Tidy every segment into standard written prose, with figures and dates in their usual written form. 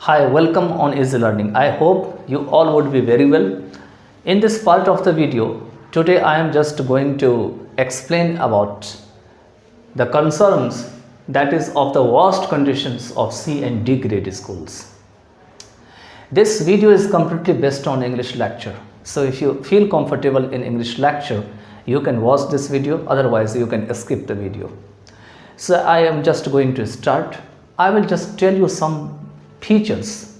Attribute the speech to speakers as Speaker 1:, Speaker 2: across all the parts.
Speaker 1: Hi, welcome on Easy Learning. I hope you all would be very well. In this part of the video, today I am just going to explain about the concerns that is of the worst conditions of C and D grade schools. This video is completely based on English lecture. So if you feel comfortable in English lecture, you can watch this video, otherwise you can skip the video. So I am just going to start. I will just tell you some features,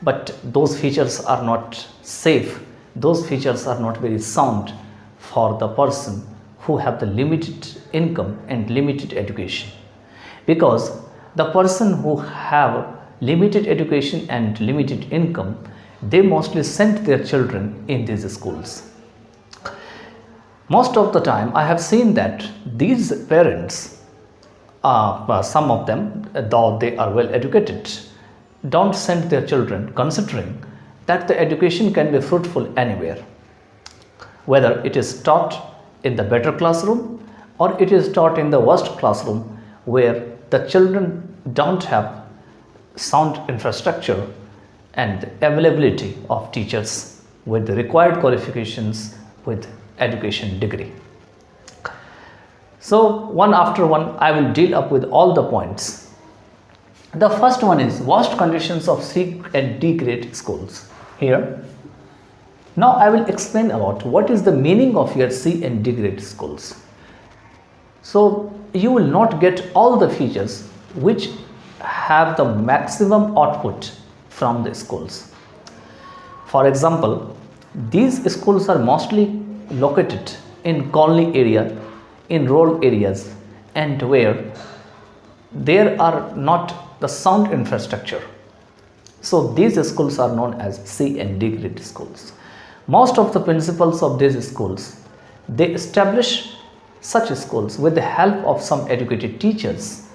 Speaker 1: but those features are not safe. Those features are not very sound for the person who have the limited income and limited education, because the person who have limited education and limited income, they mostly send their children in these schools. Most of the time I have seen that these parents, some of them, though they are well educated, don't send their children, considering that the education can be fruitful anywhere, whether it is taught in the better classroom or it is taught in the worst classroom, where the children don't have sound infrastructure and availability of teachers with the required qualifications with education degree. So one after one I will deal up with all the points. The first one is worst conditions of C and D grade schools. Here now I will explain about what is the meaning of your C and D grade schools. So you will not get all the features which have the maximum output from the schools. For example, these schools are mostly located in colony area, in rural areas, and where there are not the sound infrastructure. So these schools are known as C and D grade schools. Most of the principals of these schools, they establish such schools with the help of some educated teachers,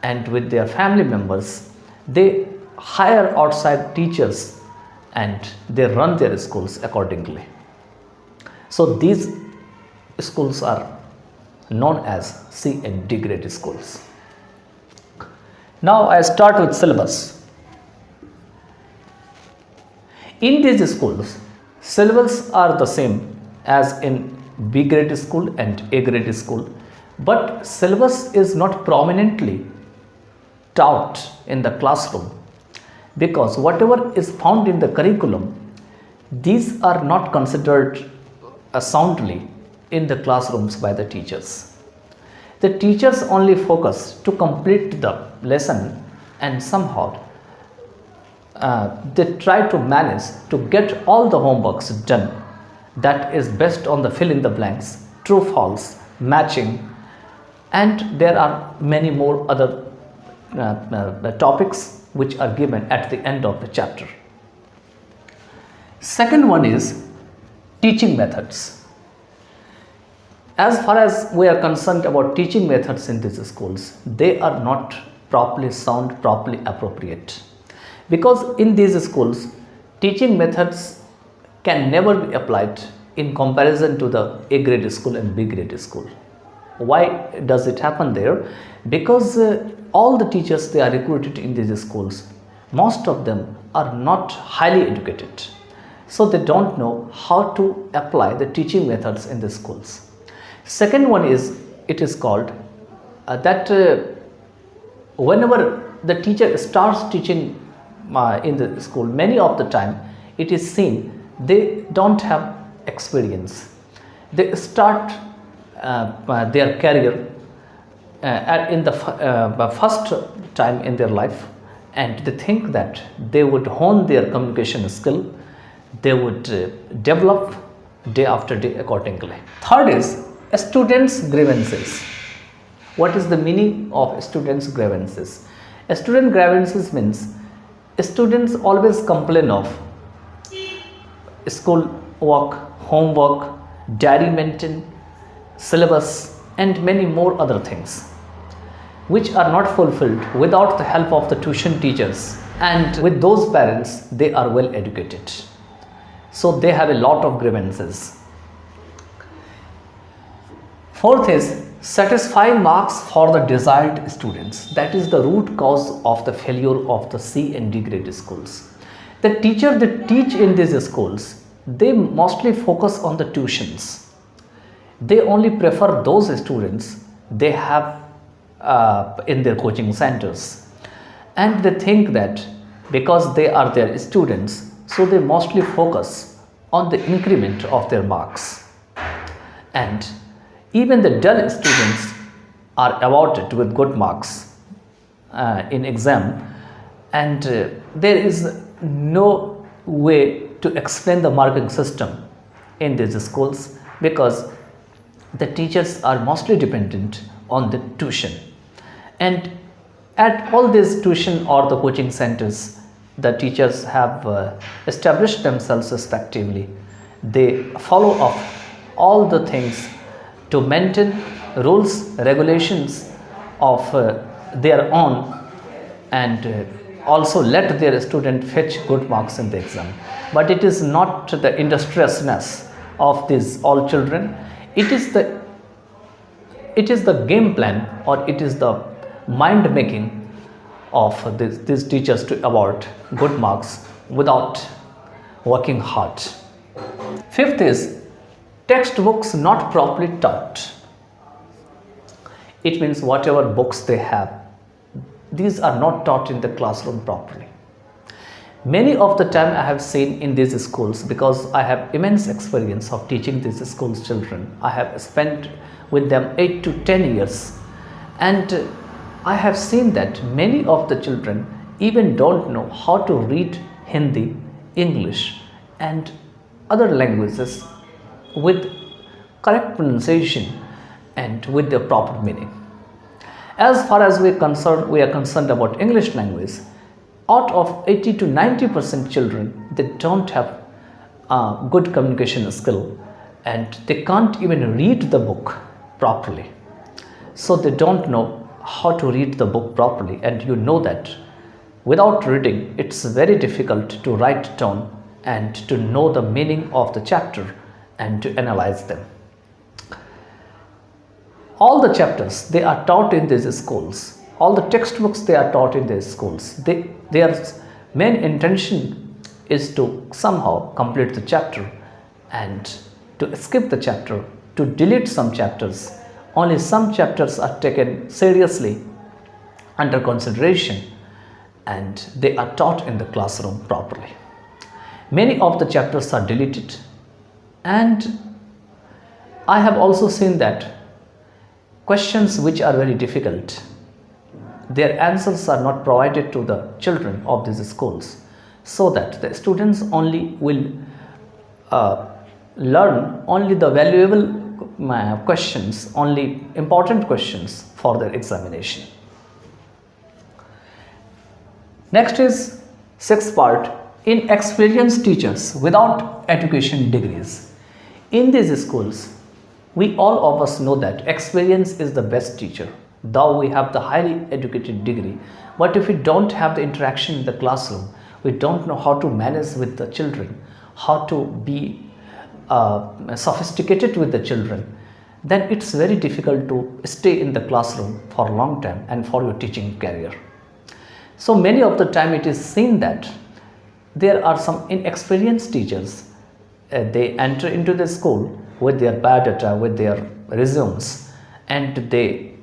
Speaker 1: and with their family members they hire outside teachers and they run their schools accordingly. So these schools are known as C and D grade schools. Now I start with syllabus. In these schools, syllabus are the same as in B grade school and A grade school, but syllabus is not prominently taught in the classroom, because whatever is found in the curriculum, these are not considered soundly in the classrooms by the teachers. The teachers only focus to complete the lesson, and somehow they try to manage to get all the homeworks done, that is based on the fill in the blanks, true false, matching, and there are many more other topics which are given at the end of the chapter. Second one is teaching methods. As far as we are concerned about teaching methods in these schools, they are not properly sound, properly appropriate, because in these schools teaching methods can never be applied in comparison to the A grade school and B grade school. Why does it happen there? Because all the teachers they are recruited in these schools, most of them are not highly educated, so they don't know how to apply the teaching methods in the schools. Second one is, it is called that whenever the teacher starts teaching in the school, many of the time it is seen they don't have experience. They start their career in the first time in their life, and they think that they would hone their communication skill, they would develop day after day accordingly. Third is students' grievances. What is the meaning of students' grievances? Student grievances means students always complain of school work, homework, diary maintain, syllabus, and many more other things which are not fulfilled without the help of the tuition teachers, and with those parents they are well educated, so they have a lot of grievances. Fourth is Satisfying marks for the desired students. That is the root cause of the failure of the C and D grade schools. The teacher that teach in these schools, they mostly focus on the tuitions. They only prefer those students they have in their coaching centers, and they think that because they are their students, so they mostly focus on the increment of their marks, and even the dull students are awarded with good marks in exam, and there is no way to explain the marking system in these schools, because the teachers are mostly dependent on the tuition. And at all these tuition or the coaching centers, the teachers have established themselves respectively. They follow up all the things to maintain rules, regulations of their own, and also let their student fetch good marks in the exam. But it is not the industriousness of these all children. It is the game plan, or it is the mind making of these teachers to award good marks without working hard. Fifth is textbooks not properly taught. It means whatever books they have, these are not taught in the classroom properly. Many of the time I have seen in these schools, because I have immense experience of teaching these schools children. I have spent with them 8 to 10 years, and I have seen that many of the children even don't know how to read Hindi, English and other languages with correct pronunciation and with the proper meaning. As far as we are concerned about English language, out of 80 to 90% children, they don't have good communication skill, and they can't even read the book properly. So they don't know how to read the book properly, and you know that without reading it's very difficult to write down and to know the meaning of the chapter and to analyze them. All the chapters they are taught in these schools, all the textbooks they are taught in these schools, their main intention is to somehow complete the chapter and to skip the chapter, to delete some chapters. Only some chapters are taken seriously under consideration, and they are taught in the classroom properly. Many of the chapters are deleted, and I have also seen that questions which are very difficult, their answers are not provided to the children of these schools, so that the students only will learn only the valuable questions, only important questions for their examination. Next is sixth part, inexperienced teachers without education degrees. In these schools, we all of us know that experience is the best teacher. Though we have the highly educated degree, but if we don't have the interaction in the classroom, we don't know how to manage with the children, how to be sophisticated with the children, then it's very difficult to stay in the classroom for a long time and for your teaching career. So many of the time it is seen that there are some inexperienced teachers. They enter into the school with their biodata, with their resumes, and they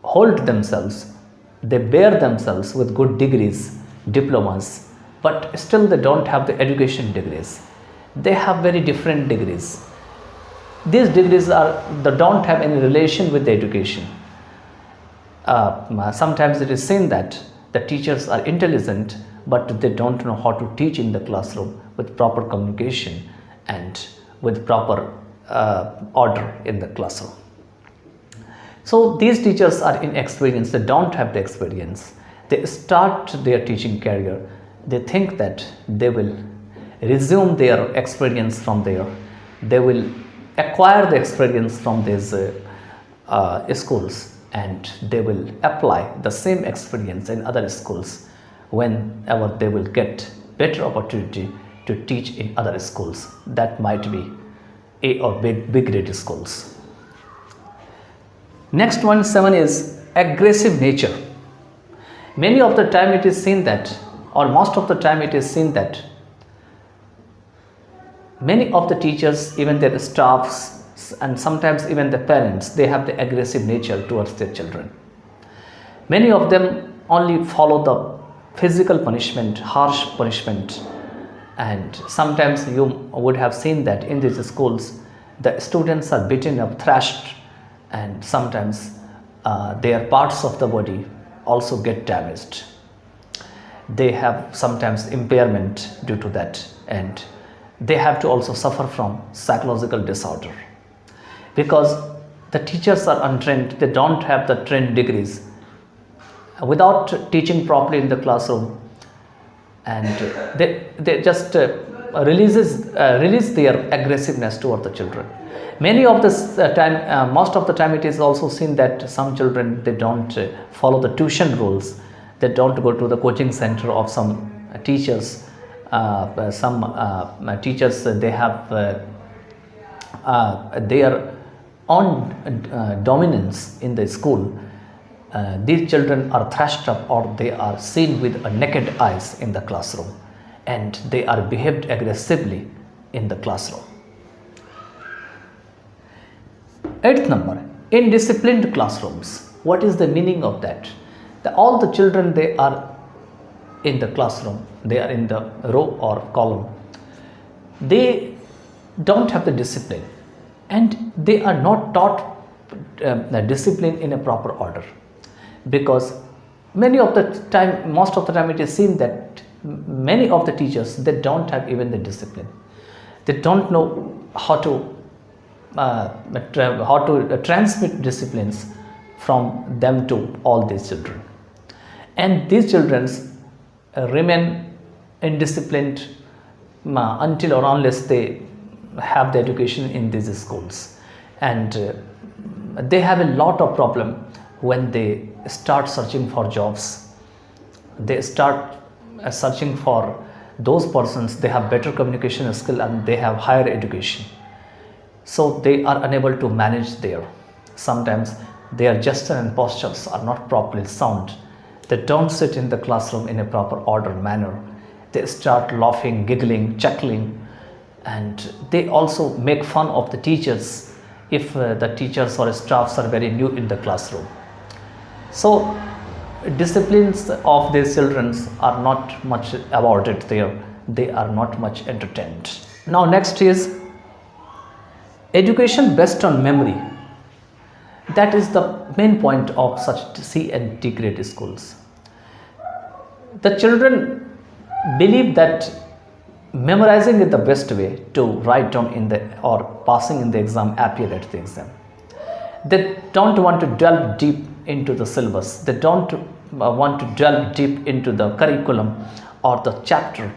Speaker 1: hold themselves, they bear themselves with good degrees, diplomas, but still they don't have the education degrees. They have very different degrees. These degrees they don't have any relation with the education. Sometimes it is seen that the teachers are intelligent, but they don't know how to teach in the classroom with proper communication and with proper order in the classroom. So these teachers are inexperienced, they don't have the experience. They start their teaching career, they think that they will resume their experience from there, they will acquire the experience from these schools, and they will apply the same experience in other schools whenever they will get better opportunity to teach in other schools. That might be A or big grade schools. Next one, 7, is aggressive nature. Many of the time it is seen that, or most of the time it is seen that many of the teachers, even their staffs, and sometimes even the parents, they have the aggressive nature towards their children. Many of them only follow the physical punishment, harsh punishment, and sometimes you would have seen that in these schools the students are beaten up, thrashed, and sometimes their parts of the body also get damaged. They have sometimes impairment due to that, and they have to also suffer from psychological disorder because the teachers are untrained. They don't have the trained degrees. Without teaching properly in the classroom, and they just release their aggressiveness toward the children. Many of this time, most of the time, it is also seen that some children, they don't follow the tuition rules. They don't go to the coaching center of some teachers. Some teachers, they have their own dominance in the school. These children are thrashed up, or they are seen with a naked eyes in the classroom, and they are behaved aggressively in the classroom. 8th number, indisciplined classrooms. What is the meaning of that? All the children, they are in the classroom, they are in the row or column. They don't have the discipline, and they are not taught discipline in a proper order, because many of the time, most of the time, it is seen that many of the teachers, they don't have even the discipline. They don't know how to transmit disciplines from them to all these children, and these children remain indisciplined until or unless they have the education in these schools, and they have a lot of problem when they start searching for jobs. They start searching for those persons, they have better communication skill and they have higher education, so they are unable to manage there. Sometimes their gesture and postures are not properly sound. They don't sit in the classroom in a proper order manner. They start laughing, giggling, chuckling, and they also make fun of the teachers if the teachers or staffs are very new in the classroom. So disciplines of these children are not much awarded there. They are not much entertained. Now next is education based on memory. That is the main point of such C and D grade schools. The children believe that memorizing is the best way to write down in the or passing in the exam, appear at the exam. They don't want to delve deep into the syllabus. They don't want to delve deep into the curriculum or the chapter.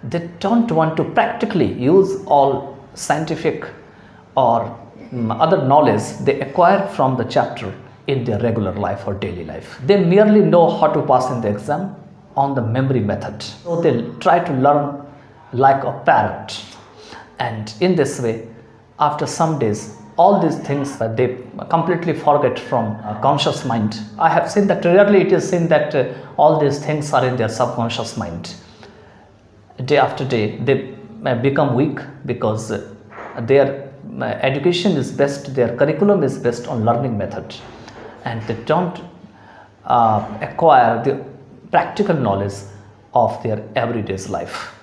Speaker 1: They don't want to practically use all scientific or other knowledge they acquire from the chapter in their regular life or daily life. They merely know how to pass in the exam on the memory method. So they try to learn like a parrot, and in this way, after some days, all these things they completely forget from a conscious mind. I have seen that rarely it is seen that all these things are in their subconscious mind. Day after day, they become weak because their education is based, their curriculum is based on learning method, and they don't acquire the practical knowledge of their everyday life.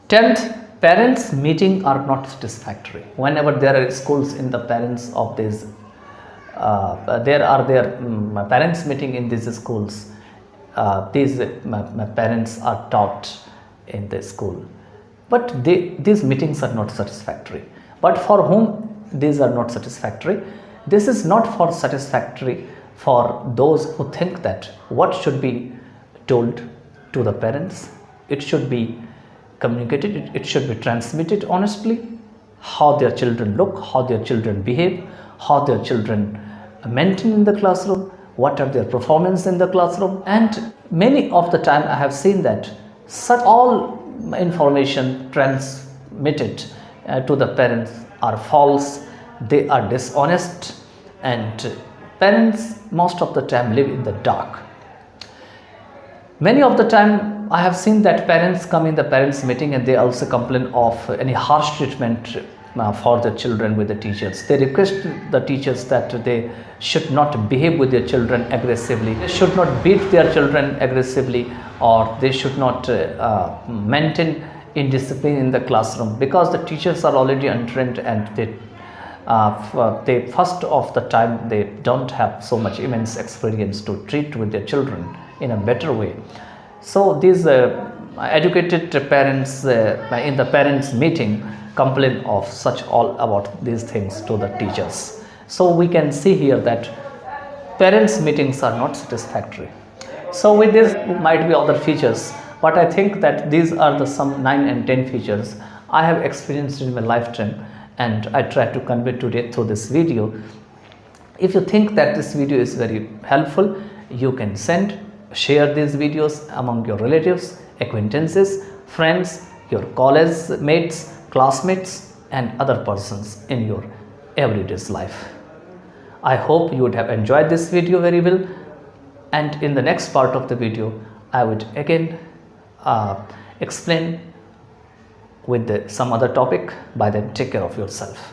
Speaker 1: 10th, parents meeting are not satisfactory. Whenever there are schools in the parents of these, there are their parents meeting in these schools. These parents are taught in the school, but these meetings are not satisfactory. But for whom these are not satisfactory? This is not for satisfactory for those who think that what should be told to the parents, it should be communicated, it should be transmitted honestly, how their children look, how their children behave, how their children maintain in the classroom, what are their performance in the classroom. And many of the time I have seen that such all information transmitted to the parents are false. they are dishonest, and parents most of the time live in the dark. Many of the time I have seen that parents come in the parents meeting and they also complain of any harsh treatment for the children with the teachers. They request the teachers that they should not behave with their children aggressively, they should not beat their children aggressively, or they should not maintain indiscipline in the classroom, because the teachers are already untrained and they first of the time they don't have so much immense experience to treat with their children in a better way. So these educated parents in the parents meeting complain of such all about these things to the teachers. So we can see here that parents meetings are not satisfactory. So with this might be other features, but I think that these are the some 9 and 10 features I have experienced in my lifetime, and I try to convey today through this video. If you think that this video is very helpful, you can share these videos among your relatives, acquaintances, friends, your college mates, classmates, and other persons in your everyday life. I hope you would have enjoyed this video very well, and in the next part of the video I would again explain with some other topic. By then, take care of yourself.